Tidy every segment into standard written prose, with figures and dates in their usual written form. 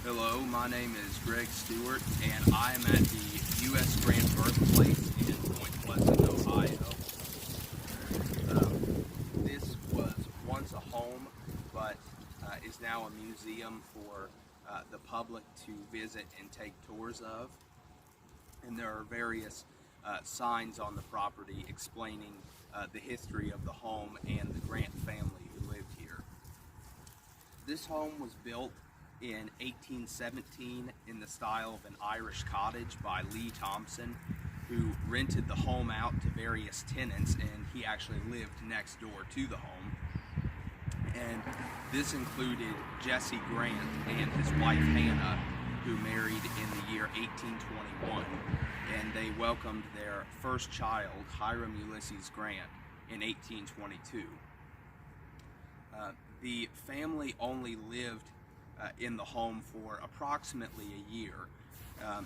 Hello, my name is Greg Stewart, and I am at the US Grant Birthplace in Point Pleasant, Ohio. This was once a home, but is now a museum for the public to visit and take tours of. And there are various signs on the property explaining the history of the home and the Grant family who lived here. This home was built in 1817 in the style of an Irish cottage by Lee Thompson, who rented the home out to various tenants, and he actually lived next door to the home. And this included Jesse Grant and his wife Hannah, who married in the year 1821, and they welcomed their first child, Hiram Ulysses Grant, in 1822. The family only lived in the home for approximately a year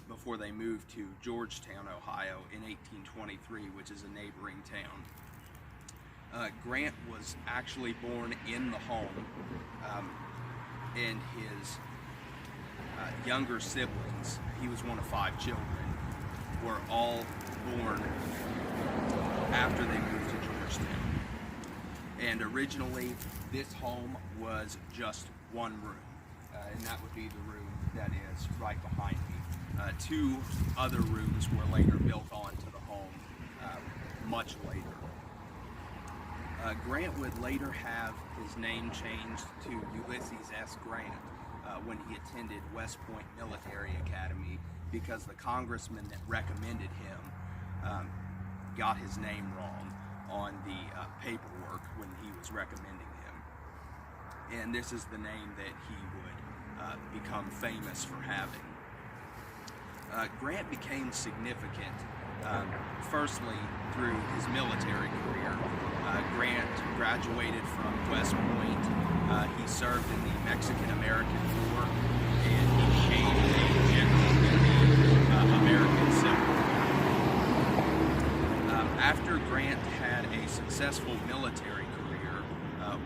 before they moved to Georgetown, Ohio in 1823, which is a neighboring town. Grant was actually born in the home, and his younger siblings, he was one of 5 children, were all born after they moved to Georgetown. And originally this home was just one room. And that would be the room that is right behind me. 2 other rooms were later built onto the home much later. Grant would later have his name changed to Ulysses S. Grant when he attended West Point Military Academy, because the congressman that recommended him got his name wrong on the paperwork when he was recommending him. And this is the name that he would become famous for having. Grant became significant firstly through his military career. Grant graduated from West Point. He served in the Mexican-American War, and he became a general in the American Civil War. After Grant had a successful military career,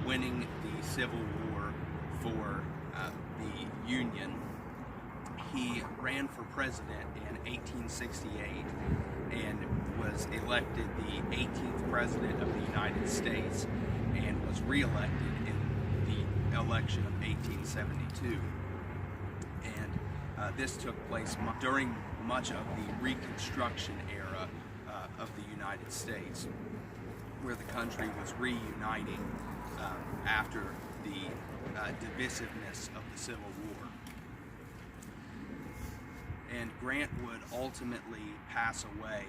winning the Civil War for the Union, he ran for president in 1868 and was elected the 18th president of the United States, and was re-elected in the election of 1872. And this took place during much of the Reconstruction era of the United States, where the country was reuniting after the divisiveness of the Civil War. And Grant would ultimately pass away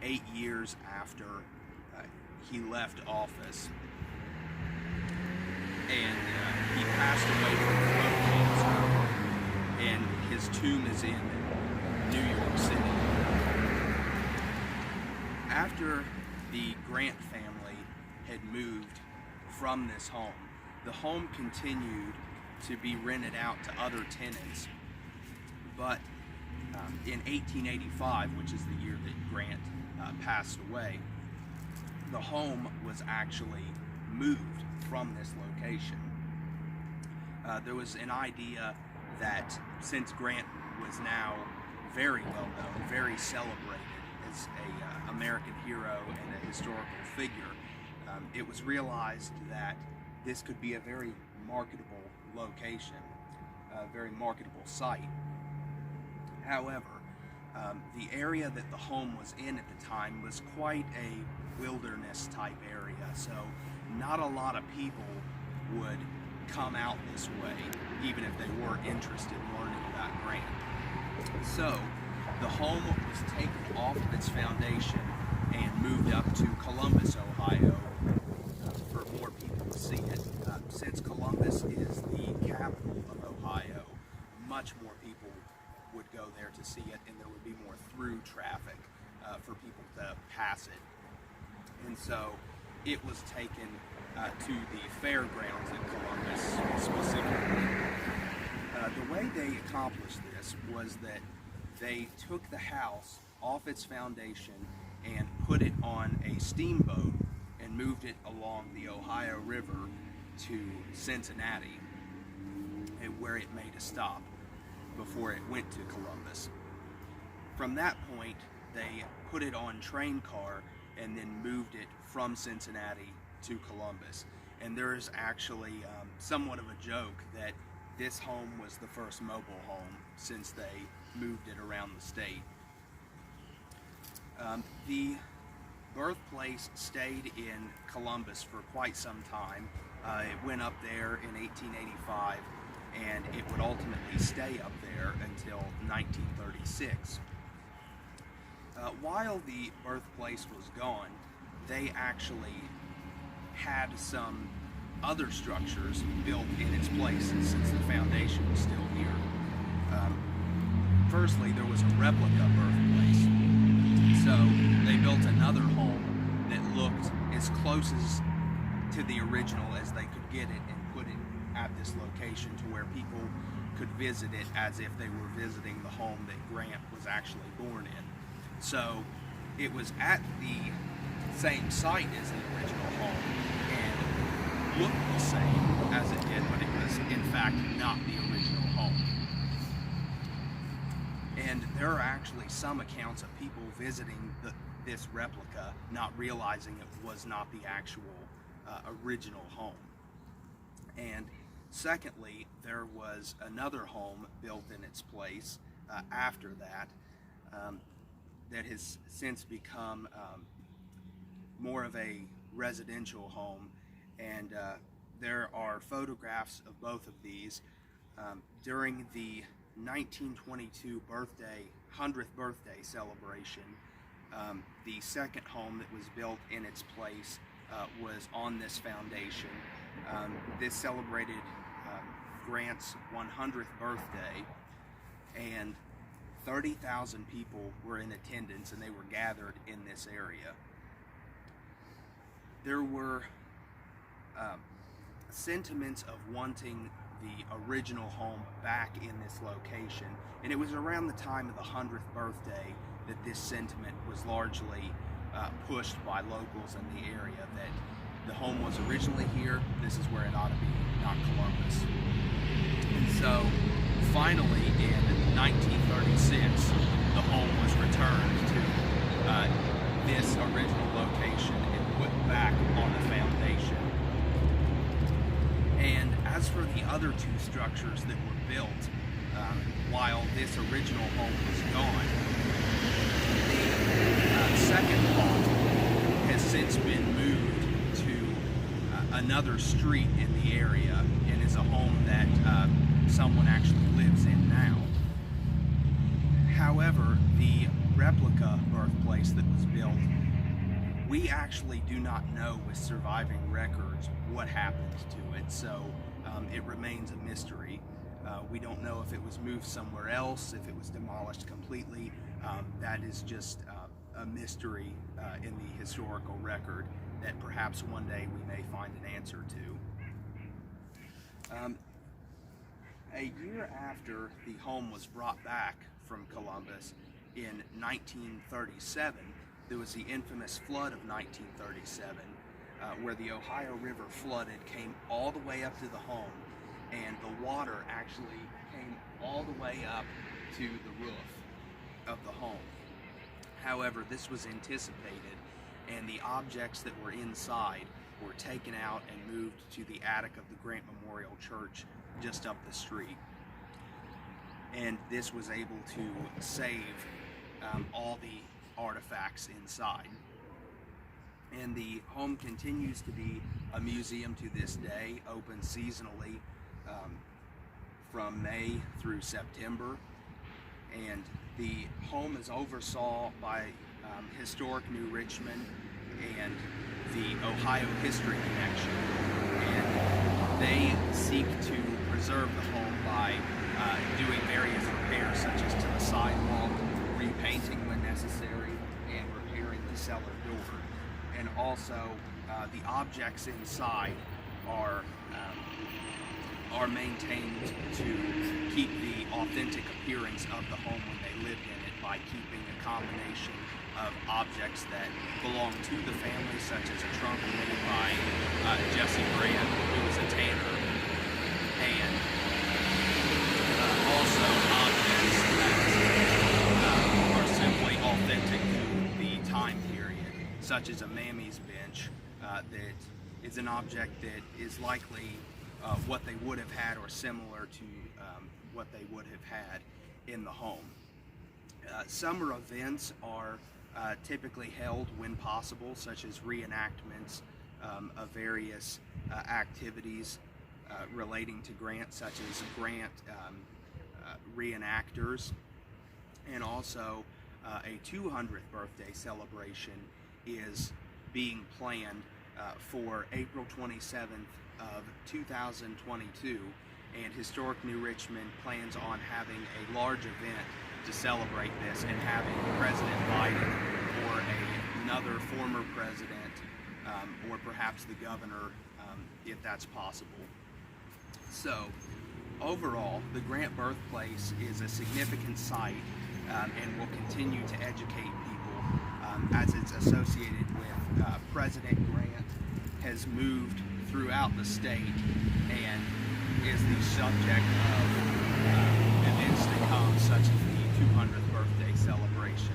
8 years after he left office, and he passed away from throat cancer, and his tomb is in New York City. After the Grant family had moved from this home, the home continued to be rented out to other tenants, but in 1885, which is the year that Grant passed away, the home was actually moved from this location. There was an idea that since Grant was now very well known, very celebrated as an American hero and a historical figure, it was realized that this could be a very marketable location, a very marketable site. However, the area that the home was in at the time was quite a wilderness type area, so not a lot of people would come out this way, even if they were interested in learning about Grant. So the home was taken off of its foundation and moved up to Columbus, Ohio, for more people to see it. Since Columbus is the capital of Ohio, much more people would go there to see it, and there would be more through traffic for people to pass it. And so it was taken to the fairgrounds in Columbus specifically. The way they accomplished this was that they took the house off its foundation and put it on a steamboat and moved it along the Ohio River to Cincinnati, where it made a stop. before it went to Columbus. From that point, they put it on train car and then moved it from Cincinnati to Columbus. And there's actually somewhat of a joke that this home was the first mobile home since they moved it around the state. The birthplace stayed in Columbus for quite some time. It went up there in 1885, and it would ultimately stay up there until 1936. While the birthplace was gone, they actually had some other structures built in its place since the foundation was still here. Firstly, there was a replica birthplace. So they built another home that looked as close to the original as they could get it and put it at this location to where people could visit it as if they were visiting the home that Grant was actually born in. So it was at the same site as the original home and looked the same as it did, but it was in fact not the original home. And there are actually some accounts of people visiting this replica not realizing it was not the actual original home. And secondly, there was another home built in its place after that that has since become more of a residential home, and there are photographs of both of these. During the 1922 100th birthday celebration, the second home that was built in its place was on this foundation. This celebrated Grant's 100th birthday, and 30,000 people were in attendance, and they were gathered in this area. There were sentiments of wanting the original home back in this location, and it was around the time of the 100th birthday that this sentiment was largely pushed by locals in the area, that the home was originally here, this is where it ought to be, not Columbus. And so finally in 1936 the home was returned to this original location and put back on the foundation. And as for the other two structures that were built while this original home was gone, the second home has since been moved to another street in the area and is a home that someone actually lives in now. However, the replica birthplace that was built, we actually do not know with surviving records what happened to it, so it remains a mystery. We don't know if it was moved somewhere else, if it was demolished completely. That is just a mystery in the historical record that perhaps one day we may find an answer to. A year after the home was brought back from Columbus in 1937, there was the infamous flood of 1937, where the Ohio River flooded, came all the way up to the home, and the water actually came all the way up to the roof of the home. However, this was anticipated, and the objects that were inside were taken out and moved to the attic of the Grant Memorial Church just up the street. And this was able to save all the artifacts inside. And the home continues to be a museum to this day, open seasonally from May through September. And the home is oversaw by Historic New Richmond and the Ohio History Connection. And they seek to preserve the home by doing various repairs, such as to the sidewalk, repainting when necessary, and repairing the cellar door. And also the objects inside are maintained to keep the authentic appearance of the home when they lived in it by keeping a combination of objects that belong to the family, such as a trunk made by Jesse Grant, who was a tanner, and also objects such as a Mammy's bench, that is an object that is likely what they would have had or similar to what they would have had in the home. Summer events are typically held when possible, such as reenactments of various activities relating to Grant, such as Grant reenactors, and also a 200th birthday celebration is being planned for April 27th of 2022, and Historic New Richmond plans on having a large event to celebrate this and having President Biden or another former president or perhaps the governor, if that's possible. So overall, the Grant Birthplace is a significant site and will continue to educate people as it's associated with President Grant has moved throughout the state and is the subject of events to come, such as the 200th birthday celebration.